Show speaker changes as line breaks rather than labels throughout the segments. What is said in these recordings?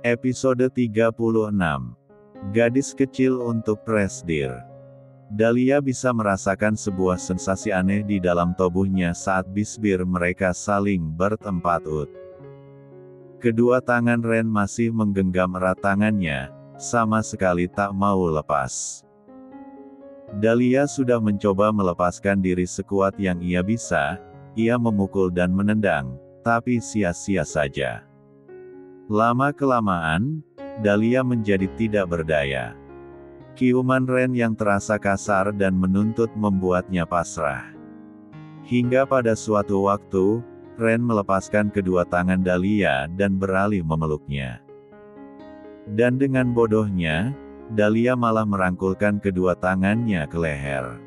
Episode 36. Gadis kecil untuk Presdir. Dahlia bisa merasakan sebuah sensasi aneh di dalam tubuhnya saat bisbir mereka saling bertempatut. Kedua tangan Ren masih menggenggam erat tangannya, sama sekali tak mau lepas. Dahlia sudah mencoba melepaskan diri sekuat yang ia bisa, ia memukul dan menendang, tapi sia-sia saja. Lama-kelamaan, Dahlia menjadi tidak berdaya. Ciuman Ren yang terasa kasar dan menuntut membuatnya pasrah. Hingga pada suatu waktu, Ren melepaskan kedua tangan Dahlia dan beralih memeluknya. Dan dengan bodohnya, Dahlia malah merangkulkan kedua tangannya ke leher.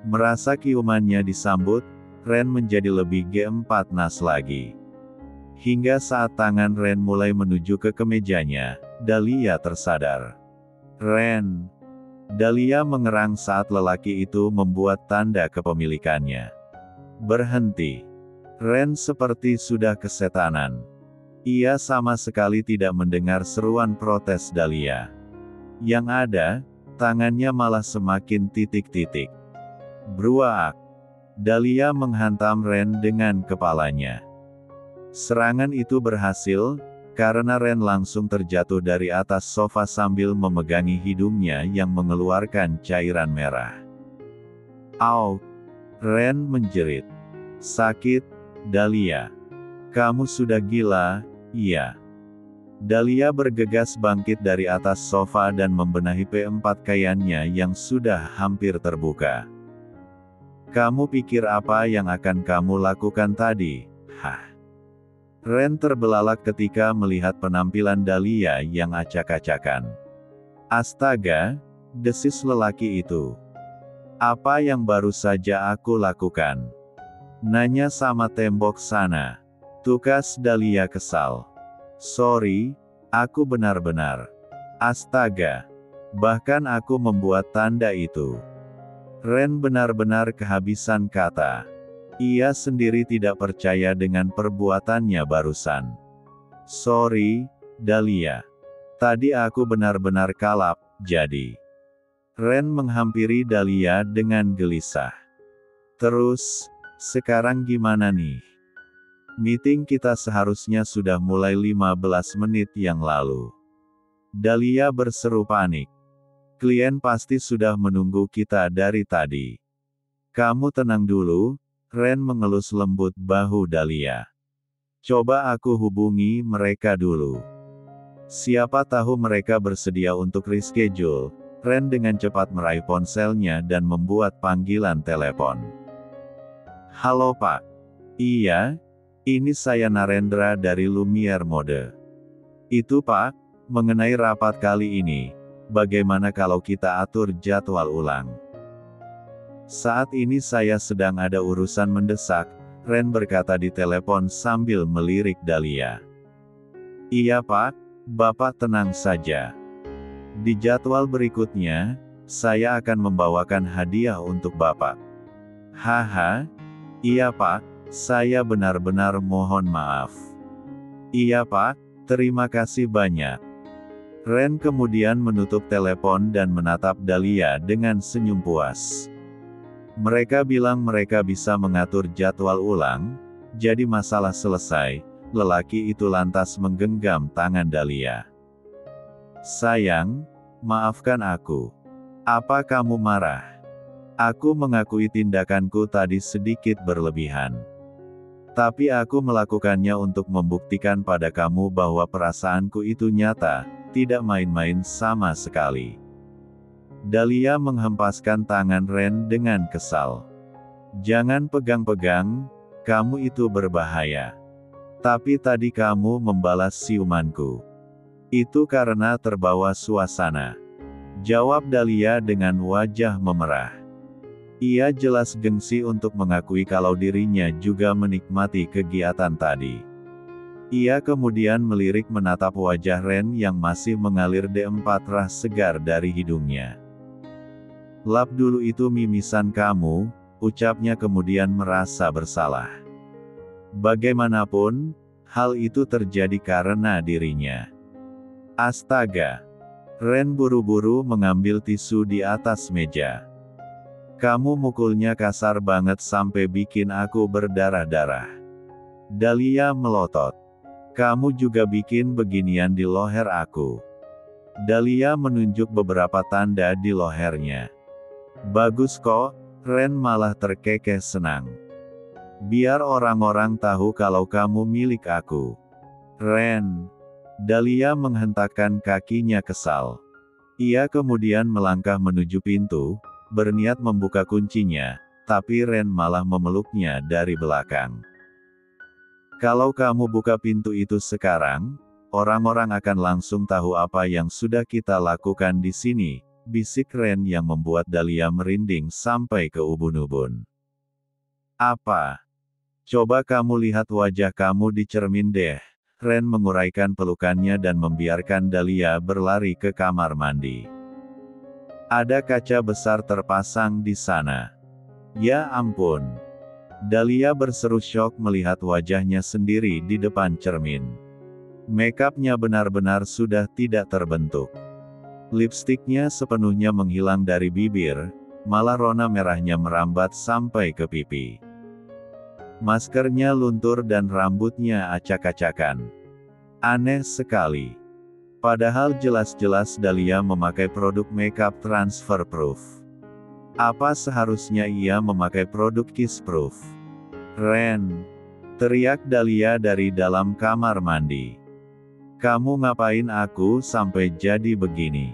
Merasa ciumannya disambut, Ren menjadi lebih gempanas lagi. Hingga saat tangan Ren mulai menuju ke kemejanya, Dahlia tersadar. "Ren!" Dahlia mengerang saat lelaki itu membuat tanda kepemilikannya. "Berhenti!" Ren seperti sudah kesetanan. Ia sama sekali tidak mendengar seruan protes Dahlia. Yang ada, tangannya malah semakin titik-titik. Bruak! Dahlia menghantam Ren dengan kepalanya. Serangan itu berhasil, karena Ren langsung terjatuh dari atas sofa sambil memegangi hidungnya yang mengeluarkan cairan merah. "Au!" Ren menjerit. "Sakit, Dahlia. Kamu sudah gila, iya." Dahlia bergegas bangkit dari atas sofa dan membenahi P4 kainnya yang sudah hampir terbuka. "Kamu pikir apa yang akan kamu lakukan tadi, hah?" Ren terbelalak ketika melihat penampilan Dahlia yang acak-acakan. "Astaga!" desis lelaki itu. "Apa yang baru saja aku lakukan?" Nanya sama tembok sana. Tukas Dahlia kesal. "Sorry, aku benar-benar. Astaga! Bahkan aku membuat tanda itu." Ren benar-benar kehabisan kata. Ia sendiri tidak percaya dengan perbuatannya barusan. "Sorry, Dahlia. Tadi aku benar-benar kalap, jadi." Ren menghampiri Dahlia dengan gelisah. "Terus, sekarang gimana nih? Meeting kita seharusnya sudah mulai 15 menit yang lalu." Dahlia berseru panik. "Klien pasti sudah menunggu kita dari tadi." "Kamu tenang dulu." Ren mengelus lembut bahu Dahlia. "Coba aku hubungi mereka dulu. Siapa tahu mereka bersedia untuk reschedule." Ren dengan cepat meraih ponselnya dan membuat panggilan telepon. "Halo Pak." "Iya, ini saya Narendra dari Lumiere Mode." "Itu Pak, mengenai rapat kali ini, bagaimana kalau kita atur jadwal ulang?" "Saat ini saya sedang ada urusan mendesak," Ren berkata di telepon sambil melirik Dahlia. "Iya Pak, Bapak tenang saja. Di jadwal berikutnya, saya akan membawakan hadiah untuk Bapak." "Haha, iya Pak, saya benar-benar mohon maaf." "Iya Pak, terima kasih banyak." Ren kemudian menutup telepon dan menatap Dahlia dengan senyum puas. Mereka bilang mereka bisa mengatur jadwal ulang, jadi masalah selesai. Lelaki itu lantas menggenggam tangan Dahlia. "Sayang, maafkan aku. Apa kamu marah? Aku mengakui tindakanku tadi sedikit berlebihan. Tapi aku melakukannya untuk membuktikan pada kamu bahwa perasaanku itu nyata, tidak main-main sama sekali." Dahlia menghempaskan tangan Ren dengan kesal. "Jangan pegang-pegang, kamu itu berbahaya. Tapi tadi kamu membalas siumanku. Itu karena terbawa suasana." Jawab Dahlia dengan wajah memerah. Ia jelas gengsi untuk mengakui kalau dirinya juga menikmati kegiatan tadi. Ia kemudian melirik menatap wajah Ren yang masih mengalir D4 rah segar dari hidungnya. "Lap dulu itu mimisan kamu, ucapnya kemudian merasa bersalah. Bagaimanapun, hal itu terjadi karena dirinya. Astaga! Ren buru-buru mengambil tisu di atas meja. Kamu mukulnya kasar banget sampai bikin aku berdarah-darah. Dahlia melotot. Kamu juga bikin beginian di leher aku. Dahlia menunjuk beberapa tanda di lehernya. Bagus kok, Ren malah terkekeh senang. Biar orang-orang tahu kalau kamu milik aku. Ren. Dahlia menghentakkan kakinya kesal. Ia kemudian melangkah menuju pintu, berniat membuka kuncinya, tapi Ren malah memeluknya dari belakang. Kalau kamu buka pintu itu sekarang, orang-orang akan langsung tahu apa yang sudah kita lakukan di sini, bisik Ren yang membuat Dahlia merinding sampai ke ubun-ubun. Apa? Coba kamu lihat wajah kamu di cermin deh. Ren menguraikan pelukannya dan membiarkan Dahlia berlari ke kamar mandi. Ada kaca besar terpasang di sana. Ya ampun. Dahlia berseru syok melihat wajahnya sendiri di depan cermin. Makeupnya benar-benar sudah tidak terbentuk. Lipstiknya sepenuhnya menghilang dari bibir, malah rona merahnya merambat sampai ke pipi. Maskernya luntur dan rambutnya acak-acakan. Aneh sekali. Padahal jelas-jelas Dahlia memakai produk makeup transfer proof. Apa seharusnya ia memakai produk kiss proof? Ren! Teriak Dahlia dari dalam kamar mandi. Kamu ngapain aku sampai jadi begini?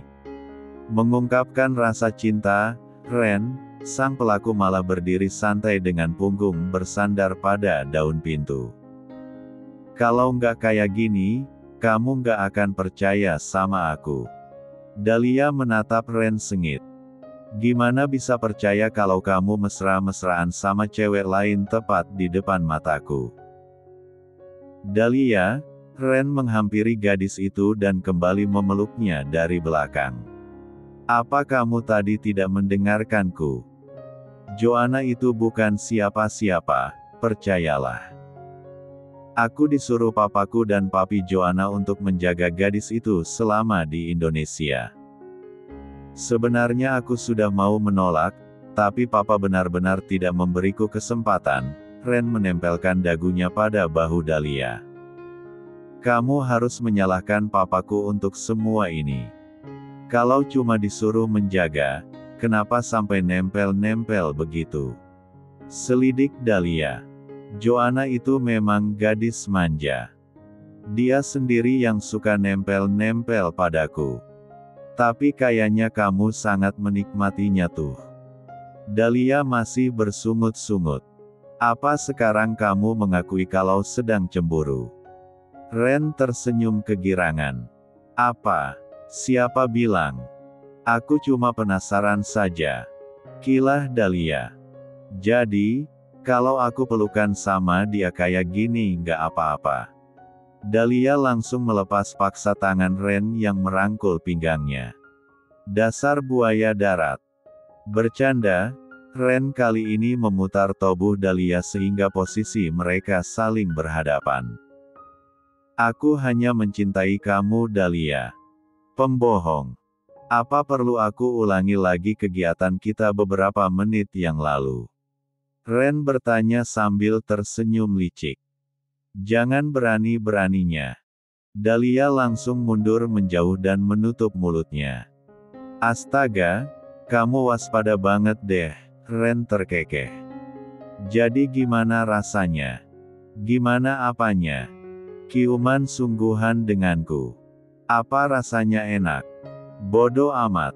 Mengungkapkan rasa cinta, Ren, sang pelaku malah berdiri santai dengan punggung bersandar pada daun pintu. Kalau nggak kayak gini, kamu nggak akan percaya sama aku. Dahlia menatap Ren sengit. Gimana bisa percaya kalau kamu mesra-mesraan sama cewek lain tepat di depan mataku? Dahlia, Ren menghampiri gadis itu dan kembali memeluknya dari belakang. Apa kamu tadi tidak mendengarkanku? Joanna itu bukan siapa-siapa, percayalah. Aku disuruh papaku dan papi Joanna untuk menjaga gadis itu selama di Indonesia. Sebenarnya aku sudah mau menolak, tapi papa benar-benar tidak memberiku kesempatan. Ren menempelkan dagunya pada bahu Dahlia. Kamu harus menyalahkan papaku untuk semua ini. Kalau cuma disuruh menjaga, kenapa sampai nempel-nempel begitu? Selidik Dahlia. Joanna itu memang gadis manja. Dia sendiri yang suka nempel-nempel padaku. Tapi kayaknya kamu sangat menikmatinya tuh. Dahlia masih bersungut-sungut. Apa sekarang kamu mengakui kalau sedang cemburu? Ren tersenyum kegirangan. Apa? Siapa bilang? Aku cuma penasaran saja. Kilah Dahlia. Jadi, kalau aku pelukan sama dia kayak gini nggak apa-apa. Dahlia langsung melepas paksa tangan Ren yang merangkul pinggangnya. Dasar buaya darat. Bercanda, Ren kali ini memutar tubuh Dahlia sehingga posisi mereka saling berhadapan. Aku hanya mencintai kamu Dahlia. Pembohong. Apa perlu aku ulangi lagi kegiatan kita beberapa menit yang lalu? Ren bertanya sambil tersenyum licik. Jangan berani-beraninya. Dahlia langsung mundur menjauh dan menutup mulutnya. Astaga, kamu waspada banget deh, Ren terkekeh. Jadi gimana rasanya? Gimana apanya? Ciuman sungguhan denganku. Apa rasanya enak? Bodoh amat.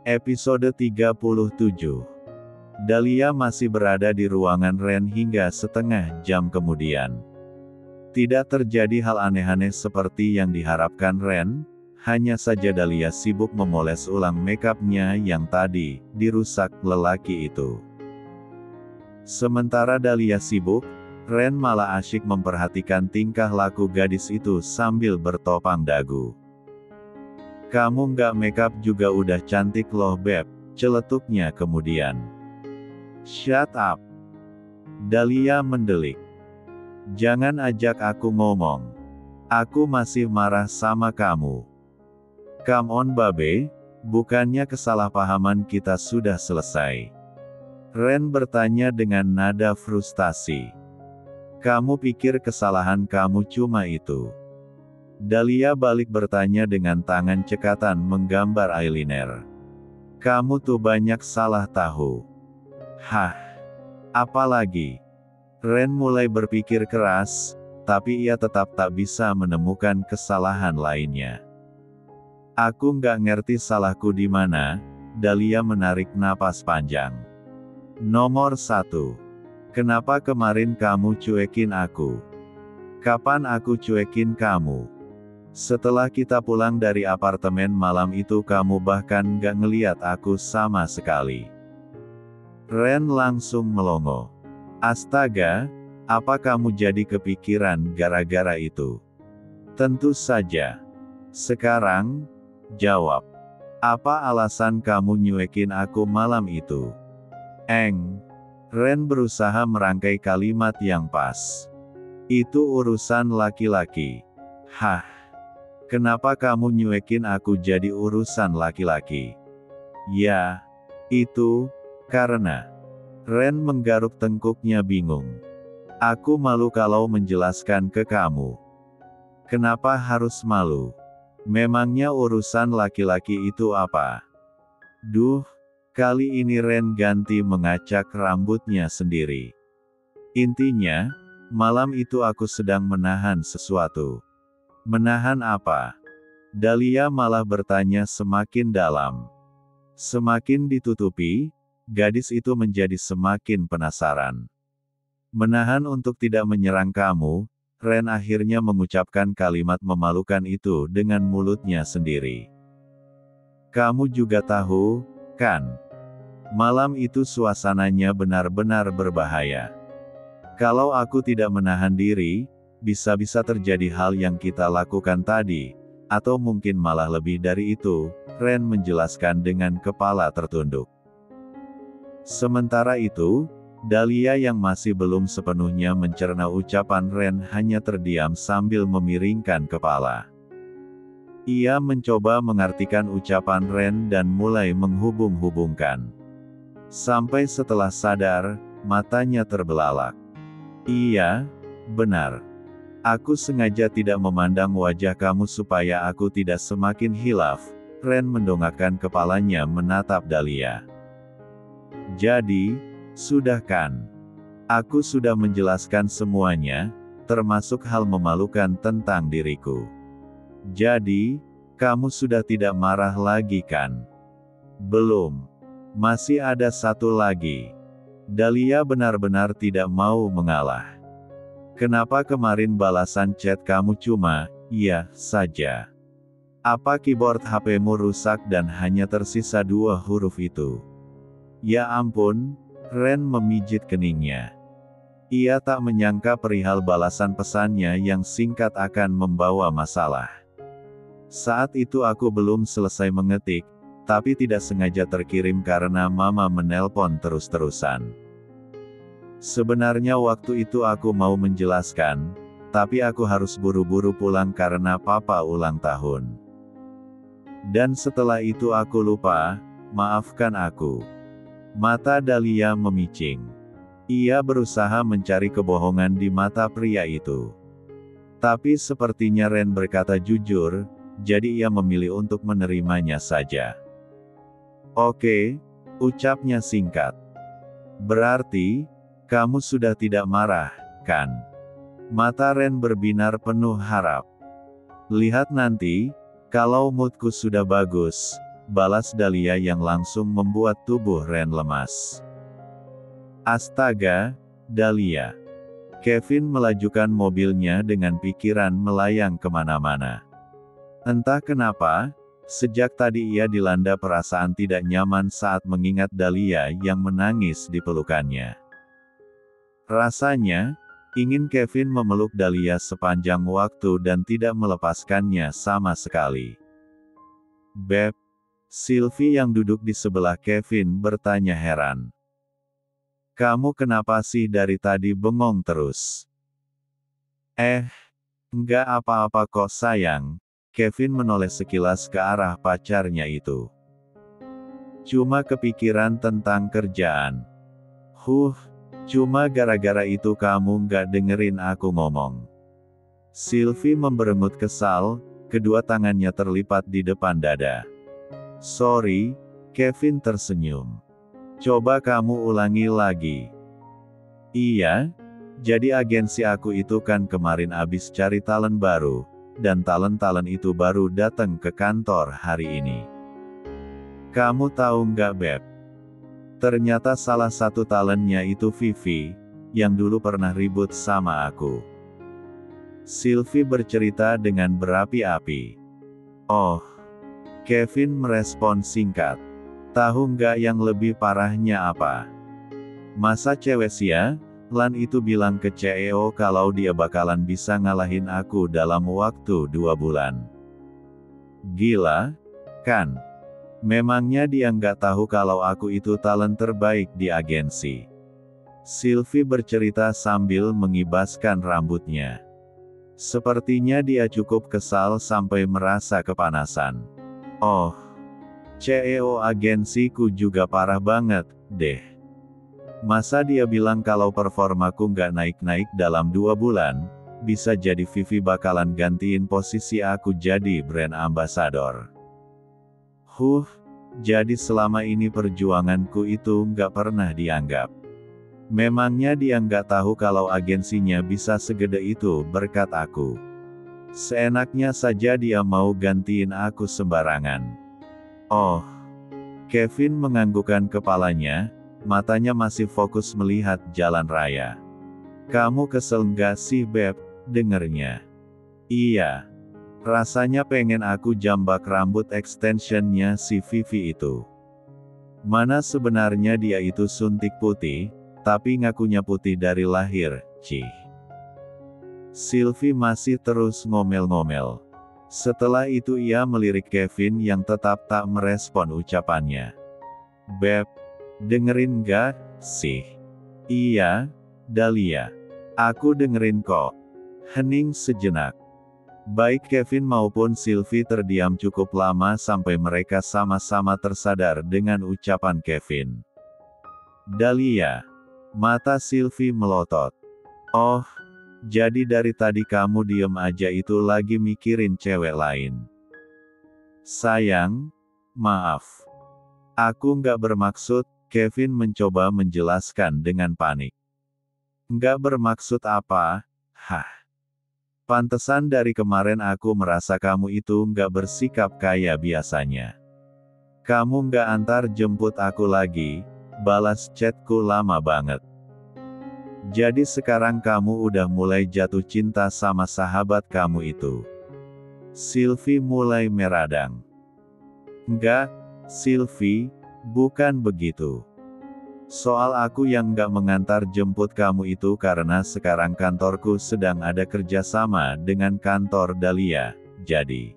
Episode 37. Dahlia masih berada di ruangan Ren hingga setengah jam kemudian. Tidak terjadi hal aneh-aneh seperti yang diharapkan Ren, hanya saja Dahlia sibuk memoles ulang makeupnya yang tadi dirusak lelaki itu. Sementara Dahlia sibuk, Ren malah asyik memperhatikan tingkah laku gadis itu sambil bertopang dagu. Kamu nggak makeup juga udah cantik loh beb, celetuknya kemudian. Shut up. Dahlia mendelik. Jangan ajak aku ngomong. Aku masih marah sama kamu. Come on babe, bukannya kesalahpahaman kita sudah selesai? Ren bertanya dengan nada frustasi. Kamu pikir kesalahan kamu cuma itu? Dahlia balik bertanya dengan tangan cekatan menggambar eyeliner. Kamu tuh banyak salah tahu. Hah? Apalagi? Ren mulai berpikir keras, tapi ia tetap tak bisa menemukan kesalahan lainnya. Aku nggak ngerti salahku di mana. Dahlia menarik napas panjang. Nomor 1. Kenapa kemarin kamu cuekin aku? Kapan aku cuekin kamu? Setelah kita pulang dari apartemen malam itu kamu bahkan nggak ngeliat aku sama sekali. Ren langsung melongo. Astaga, apa kamu jadi kepikiran gara-gara itu? Tentu saja. Sekarang, jawab. Apa alasan kamu nyuekin aku malam itu? Ren berusaha merangkai kalimat yang pas. Itu urusan laki-laki. Hah? Kenapa kamu nyuekin aku jadi urusan laki-laki? Ya, itu, karena. Ren menggaruk tengkuknya bingung. Aku malu kalau menjelaskan ke kamu. Kenapa harus malu? Memangnya urusan laki-laki itu apa? Duh, kali ini Ren ganti mengacak rambutnya sendiri. Intinya, malam itu aku sedang menahan sesuatu. Menahan apa? Dahlia malah bertanya semakin dalam. Semakin ditutupi, gadis itu menjadi semakin penasaran. Menahan untuk tidak menyerang kamu, Ren akhirnya mengucapkan kalimat memalukan itu dengan mulutnya sendiri. Kamu juga tahu, kan? Malam itu suasananya benar-benar berbahaya. Kalau aku tidak menahan diri, bisa-bisa terjadi hal yang kita lakukan tadi, atau mungkin malah lebih dari itu, Ren menjelaskan dengan kepala tertunduk. Sementara itu, Dahlia yang masih belum sepenuhnya mencerna ucapan Ren hanya terdiam sambil memiringkan kepala. Ia mencoba mengartikan ucapan Ren dan mulai menghubung-hubungkan. Sampai setelah sadar, matanya terbelalak. Iya, benar. Aku sengaja tidak memandang wajah kamu supaya aku tidak semakin hilaf. Ren mendongakkan kepalanya menatap Dahlia. Jadi, sudah kan? Aku sudah menjelaskan semuanya, termasuk hal memalukan tentang diriku. Jadi, kamu sudah tidak marah lagi kan? Belum. Masih ada satu lagi. Dahlia benar-benar tidak mau mengalah. Kenapa kemarin balasan chat kamu cuma, "iya" saja? Apa keyboard HP-mu rusak dan hanya tersisa 2 huruf itu? Ya ampun, Ren memijit keningnya. Ia tak menyangka perihal balasan pesannya yang singkat akan membawa masalah. Saat itu aku belum selesai mengetik, tapi tidak sengaja terkirim karena mama menelpon terus-terusan. Sebenarnya waktu itu aku mau menjelaskan, tapi aku harus buru-buru pulang karena papa ulang tahun. Dan setelah itu aku lupa, maafkan aku. Mata Dahlia memicing. Ia berusaha mencari kebohongan di mata pria itu. Tapi sepertinya Ren berkata jujur, jadi ia memilih untuk menerimanya saja. Oke, ucapnya singkat. Berarti, kamu sudah tidak marah, kan? Mata Ren berbinar penuh harap. Lihat nanti, kalau moodku sudah bagus, balas Dahlia yang langsung membuat tubuh Ren lemas. Astaga, Dahlia. Kevin melajukan mobilnya dengan pikiran melayang kemana-mana. Entah kenapa, sejak tadi ia dilanda perasaan tidak nyaman saat mengingat Dahlia yang menangis di pelukannya. Rasanya, ingin Kevin memeluk Dahlia sepanjang waktu dan tidak melepaskannya sama sekali. Beb, Sylvie yang duduk di sebelah Kevin bertanya heran. Kamu kenapa sih dari tadi bengong terus? Enggak apa-apa kok sayang. Kevin menoleh sekilas ke arah pacarnya itu. Cuma kepikiran tentang kerjaan. Cuma gara-gara itu kamu nggak dengerin aku ngomong. Sylvie memberengut kesal, kedua tangannya terlipat di depan dada. Sorry, Kevin tersenyum. Coba kamu ulangi lagi. Iya, jadi agensi aku itu kan kemarin abis cari talent baru, dan talent-talent itu baru datang ke kantor hari ini. Kamu tahu nggak Beb? Ternyata salah satu talentnya itu Vivi, yang dulu pernah ribut sama aku. Sylvie bercerita dengan berapi-api. Oh, Kevin merespon singkat. Tahu nggak yang lebih parahnya apa? Masa cewek sia, Lan itu bilang ke CEO kalau dia bakalan bisa ngalahin aku dalam waktu 2 bulan. Gila, kan? Memangnya dia nggak tahu kalau aku itu talent terbaik di agensi. Sylvie bercerita sambil mengibaskan rambutnya. Sepertinya dia cukup kesal sampai merasa kepanasan. Oh, CEO agensiku juga parah banget, deh. Masa dia bilang kalau performaku nggak naik-naik dalam 2 bulan, bisa jadi Vivi bakalan gantiin posisi aku jadi brand ambassador. Jadi selama ini perjuanganku itu nggak pernah dianggap. Memangnya dia nggak tahu kalau agensinya bisa segede itu berkat aku. Seenaknya saja dia mau gantiin aku sembarangan. Oh, Kevin menganggukkan kepalanya, matanya masih fokus melihat jalan raya. Kamu kesel nggak sih Beb, dengernya? Iya. Rasanya pengen aku jambak rambut extensionnya si Vivi itu. Mana sebenarnya dia itu suntik putih, tapi ngakunya putih dari lahir, cih. Sylvie masih terus ngomel-ngomel. Setelah itu ia melirik Kevin yang tetap tak merespon ucapannya. Beb, dengerin nggak sih? Iya, Dahlia. Aku dengerin kok. Hening sejenak. Baik Kevin maupun Sylvie terdiam cukup lama sampai mereka sama-sama tersadar dengan ucapan Kevin. Dahlia. Mata Sylvie melotot. Oh, jadi dari tadi kamu diem aja itu lagi mikirin cewek lain. Sayang, maaf. Aku nggak bermaksud, Kevin mencoba menjelaskan dengan panik. Nggak bermaksud apa, Pantesan dari kemarin aku merasa kamu itu nggak bersikap kayak biasanya. Kamu nggak antar jemput aku lagi, balas chatku lama banget. Jadi sekarang kamu udah mulai jatuh cinta sama sahabat kamu itu. Sylvie mulai meradang. Enggak, Sylvie, bukan begitu. Soal aku yang nggak mengantar jemput kamu itu karena sekarang kantorku sedang ada kerjasama dengan kantor Dahlia, jadi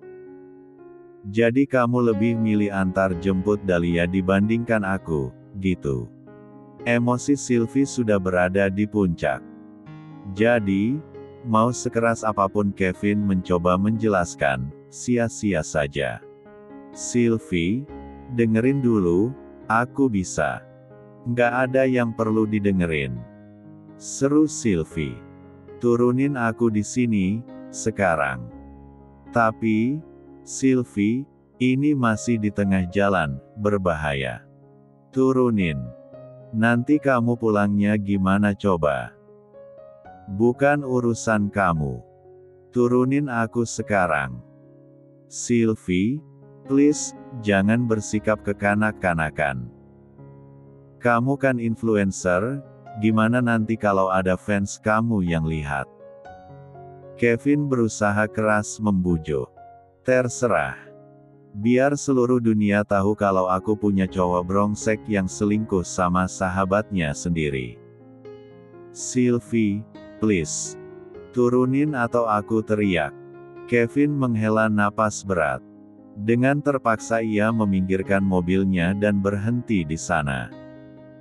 kamu lebih milih antar jemput Dahlia dibandingkan aku, gitu. Emosi Sylvie sudah berada di puncak. Jadi, mau sekeras apapun Kevin mencoba menjelaskan, sia-sia saja. Sylvie, dengerin dulu, aku bisa. Nggak ada yang perlu didengerin. Seru Sylvie. Turunin aku di sini, sekarang. Tapi, Sylvie, ini masih di tengah jalan, berbahaya. Turunin. Nanti kamu pulangnya gimana coba? Bukan urusan kamu. Turunin aku sekarang. Sylvie, please, jangan bersikap kekanak-kanakan. Kamu kan influencer, gimana nanti kalau ada fans kamu yang lihat? Kevin berusaha keras membujuk. Terserah. Biar seluruh dunia tahu kalau aku punya cowok brengsek yang selingkuh sama sahabatnya sendiri. Sylvie, please. Turunin atau aku teriak. Kevin menghela napas berat. Dengan terpaksa ia meminggirkan mobilnya dan berhenti di sana.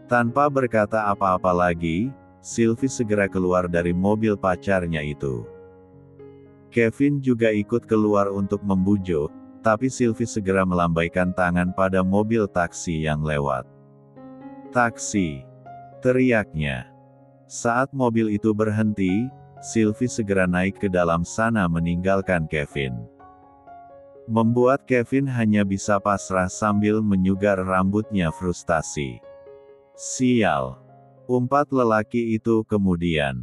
Tanpa berkata apa-apa lagi, Sylvie segera keluar dari mobil pacarnya itu. Kevin juga ikut keluar untuk membujuk, tapi Sylvie segera melambaikan tangan pada mobil taksi yang lewat. "Taksi!" teriaknya. Saat mobil itu berhenti, Sylvie segera naik ke dalam sana meninggalkan Kevin. Membuat Kevin hanya bisa pasrah sambil menyugar rambutnya frustasi. "Sial!" umpat lelaki itu kemudian.